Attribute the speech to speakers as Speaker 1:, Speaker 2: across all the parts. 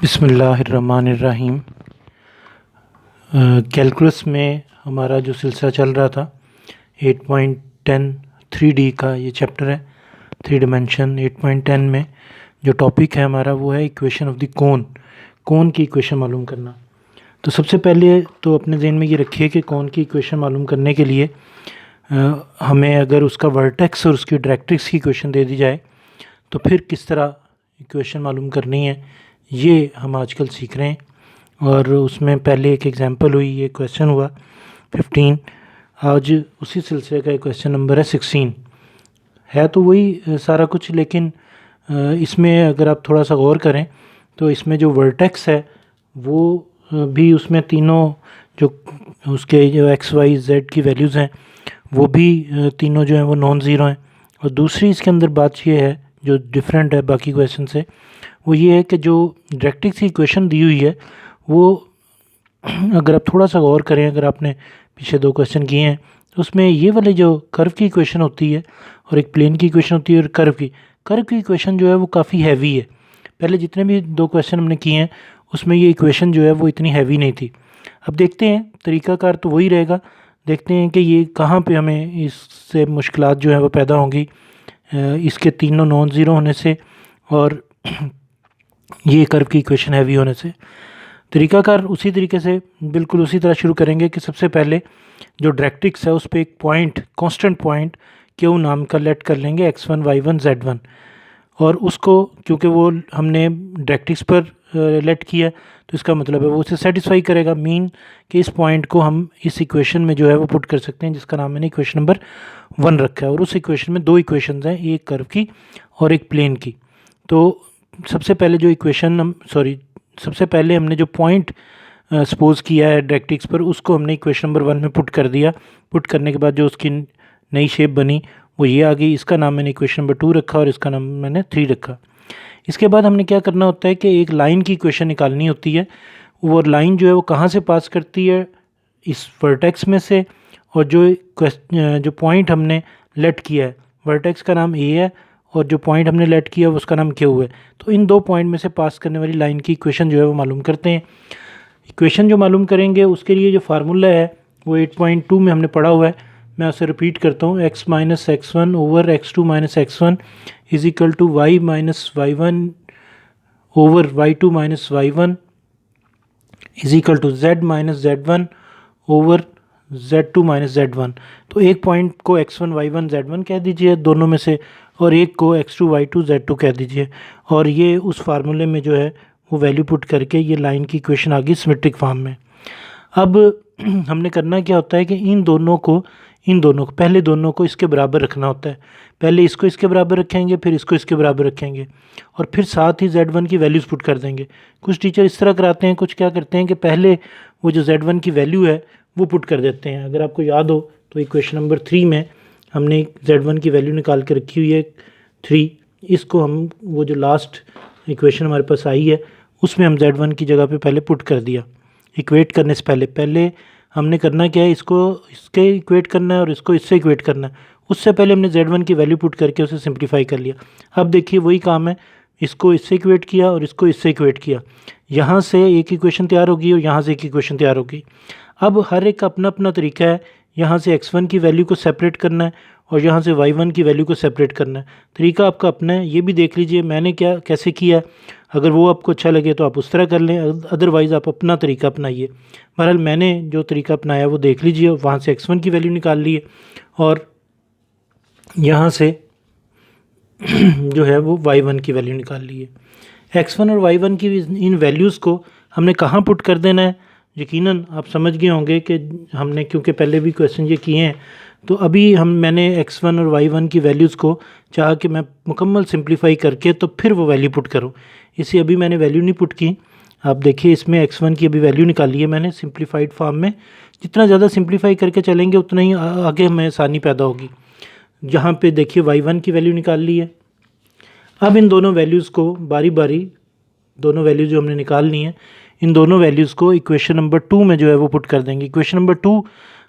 Speaker 1: बिस्मिल्लाहिर्रहमानिर्रहीम। कैलकुलस में हमारा जो सिलसिला चल रहा था 8.10 3D का ये चैप्टर है। 3 डिमेंशन 8.10 में जो टॉपिक है हमारा वो है इक्वेशन ऑफ द कोन की इक्वेशन मालूम करना। तो सबसे पहले तो अपने ज़हन में ये रखिए कि कोन की इक्वेशन मालूम करने के लिए हमें अगर उसका वर्टेक्स और उसकी डायरेक्ट्रिक्स की इक्वेशन दे दी जाए तो फिर किस तरह इक्वेशन मालूम करनी है ये हम आजकल सीख रहे हैं। और उसमें पहले एक एग्जांपल हुई, ये क्वेश्चन हुआ 15। आज उसी सिलसिले का क्वेश्चन नंबर है 16। है तो वही सारा कुछ, लेकिन इसमें अगर आप थोड़ा सा गौर करें तो इसमें जो वर्टेक्स है वो भी उसमें तीनों जो उसके जो एक्स वाई जेड की वैल्यूज़ हैं वो भी तीनों जो हैं वो नॉन ज़ीरो हैं। और दूसरी इसके अंदर बात ये है जो डिफरेंट है बाकी क्वेश्चन से, वो ये है कि जो डायरेक्ट्रिक्स की इक्वेशन दी हुई है वो अगर आप थोड़ा सा गौर करें, अगर आपने पीछे दो क्वेश्चन किए हैं तो उसमें ये वाले जो कर्व की इक्वेशन होती है और एक प्लेन की इक्वेशन होती है और कर्व की इक्वेशन जो है वो काफ़ी हैवी है। पहले जितने भी दो क्वेश्चन हमने किए हैं उसमें ये इक्वेशन जो है वो इतनी हैवी नहीं थी। अब देखते हैं, तरीक़ाकार तो वही रहेगा, देखते हैं कि ये कहाँ पे हमें इससे मुश्किलात जो है वो पैदा होंगी इसके तीनों नॉन ज़ीरो होने से और ये कर्व की इक्वेशन हैवी होने से। तरीक़ाकार उसी तरीके से बिल्कुल उसी तरह शुरू करेंगे कि सबसे पहले जो डायरेक्ट्रिक्स है उस पर एक पॉइंट, कांस्टेंट पॉइंट क्यू नाम का लेट कर लेंगे x1 y1 z1, और उसको क्योंकि वो हमने डायरेक्ट्रिक्स पर लेट किया तो इसका मतलब है वो उसे सेटिस्फाई करेगा। मीन कि इस पॉइंट को हम इस इक्वेशन में जो है वो पुट कर सकते हैं जिसका नाम मैंने इक्वेशन नंबर 1 रखा है। और उस इक्वेशन में दो इक्वेशंस हैं, एक कर्व की और एक प्लेन की। तो सबसे पहले जो सबसे पहले हमने जो पॉइंट सपोज किया है डायरेक्ट्रिक्स पर उसको हमने इक्वेशन नंबर 1 में पुट कर दिया। पुट करने के बाद जो उसकी नई शेप बनी वो ये आ गई। इसका नाम मैंने इक्वेशन नंबर 2 रखा और इसका नाम मैंने 3 रखा। इसके बाद हमने क्या करना होता है कि एक लाइन की इक्वेशन निकालनी होती है। वो लाइन जो है वो कहाँ से पास करती है, इस वर्टेक्स में से, और जो पॉइंट हमने लेट किया है वर्टेक्स का नाम ए है और जो पॉइंट हमने लेट किया है उसका नाम क्यू है। तो इन दो पॉइंट में से पास करने वाली लाइन की इक्वेशन जो है वो मालूम करते हैं। इक्वेशन जो मालूम करेंगे उसके लिए जो फार्मूला है वो 8.2 में हमने पढ़ा हुआ है। मैं उसे रिपीट करता हूँ, x minus x1 over x2 minus x1 is equal to y minus y1 over y2 minus y1 is equal to z minus z1 over z2 minus z1। तो एक पॉइंट को x1 y1 z1 कह दीजिए दोनों में से, और एक को x2 y2 z2 कह दीजिए, और ये उस फार्मूले में जो है वो वैल्यू पुट करके ये लाइन की इक्वेशन आ गई सिमेट्रिक फॉर्म में। अब हमने करना क्या होता है कि इन दोनों को पहले दोनों को इसके बराबर रखना होता है। पहले इसको इसके बराबर रखेंगे, फिर इसको इसके बराबर रखेंगे, और फिर साथ ही z1 की वैल्यूज़ पुट कर देंगे। कुछ टीचर इस तरह कराते हैं, कुछ क्या करते हैं कि पहले वो जो z1 की वैल्यू है वो पुट कर देते हैं। अगर आपको याद हो तो इक्वेशन नंबर 3 में हमने z1 की वैल्यू निकाल के रखी हुई है 3। इसको हम वो जो लास्ट इक्वेशन हमारे पास आई है उसमें हम z1 की जगह पे पहले पुट कर दिया। इक्वेट करने से पहले हमने करना क्या है, इसको इसके इक्वेट करना है और इसको इससे इक्वेट करना है। उससे पहले हमने z1 की वैल्यू पुट करके उसे सिंप्लीफाई कर लिया। अब देखिए वही काम है, इसको इससे इक्वेट किया और इसको इससे इक्वेट किया। यहाँ से एक इक्वेशन तैयार होगी और यहाँ से एक इक्वेशन तैयार होगी। अब हर एक का अपना अपना तरीका है, यहाँ से x1 की वैल्यू को सेपरेट करना है और यहाँ से y1 की वैल्यू को सेपरेट करना है। तरीका आपका अपना है, ये भी देख लीजिए मैंने कैसे किया है। अगर वो आपको अच्छा लगे तो आप उस तरह कर लें, अदरवाइज़ आप अपना तरीका अपनाइए। बहरहाल मैंने जो तरीका अपनाया वो देख लीजिए। वहाँ से x1 की वैल्यू निकाल ली है और यहाँ से जो है वो y1 की वैल्यू निकाल ली है। x1 और y1 की इन वैल्यूज़ को हमने कहाँ पुट कर देना है, यकीनन आप समझ गए होंगे कि हमने क्योंकि पहले भी क्वेश्चन ये किए हैं। तो अभी मैंने x1 और y1 की वैल्यूज़ को चाहा कि मैं मुकम्मल सिंप्लीफाई करके तो फिर वो वैल्यू पुट करूं। इसे अभी मैंने वैल्यू नहीं पुट की। आप देखिए इसमें x1 की अभी वैल्यू निकाली है मैंने सिंप्लीफाइड फॉर्म में। जितना ज़्यादा सिंप्लीफाई करके चलेंगे उतना ही आगे हमें आसानी पैदा होगी। जहाँ पे देखिए y1 की वैल्यू निकाल ली है। अब इन दोनों वैल्यूज़ को बारी बारी, दोनों वैल्यूज़ जो हमने निकालनी है इन दोनों वैल्यूज़ को इक्वेशन नंबर 2 में जो है वो पुट कर देंगे। इक्वेशन नंबर 2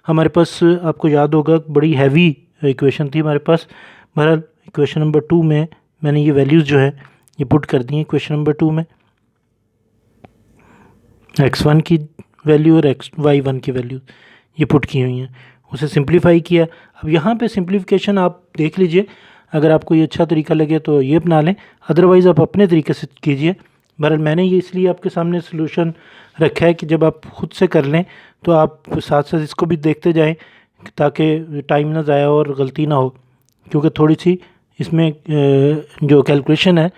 Speaker 1: हमारे पास आपको याद होगा बड़ी हैवी इक्वेशन थी हमारे पास। बहरहाल इक्वेशन नंबर 2 में मैंने ये वैल्यूज़ जो है ये पुट कर दी हैं इक्वेशन नंबर 2 में। x1 की वैल्यू और y1 की वैल्यू ये पुट की हुई हैं, उसे सिंप्लीफाई किया। अब यहाँ पे सिंप्लीफिकेशन आप देख लीजिए, अगर आपको ये अच्छा तरीका लगे तो ये अपना लें, अदरवाइज़ आप अपने तरीके से कीजिए। बहरहाल मैंने ये इसलिए आपके सामने सोल्यूशन रखा है कि जब आप खुद से कर लें तो आप साथ साथ इसको भी देखते जाएं, ताकि टाइम ना ज़ाया और गलती ना हो, क्योंकि थोड़ी सी इसमें जो कैलकुलेशन है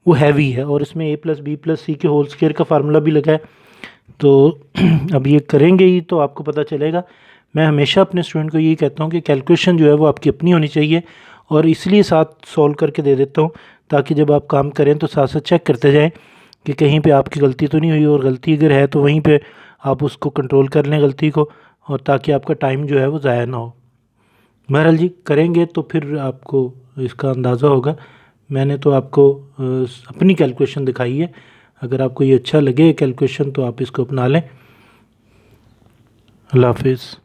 Speaker 1: वो हैवी है और इसमें a+b+c के होल स्क्वायर का फार्मूला भी लगा है। तो अब ये करेंगे ही तो आपको पता चलेगा। मैं हमेशा अपने स्टूडेंट को यही कहता हूँ कि कैलकुलेशन जो है वो आपकी अपनी होनी चाहिए, और इसलिए साथ सॉल्व करके दे देता हूँ ताकि जब आप काम करें तो साथ साथ चेक करते जाएं कि कहीं पे आपकी गलती तो नहीं हुई, और गलती अगर है तो वहीं पे आप उसको कंट्रोल कर लें गलती को, और ताकि आपका टाइम जो है वो ज़ाया ना हो। बहरहाल जी करेंगे तो फिर आपको इसका अंदाज़ा होगा। मैंने तो आपको अपनी कैलकुलेशन दिखाई है, अगर आपको ये अच्छा लगे कैलकुलेशन तो आप इसको अपना लें। अल्लाह हाफिज़।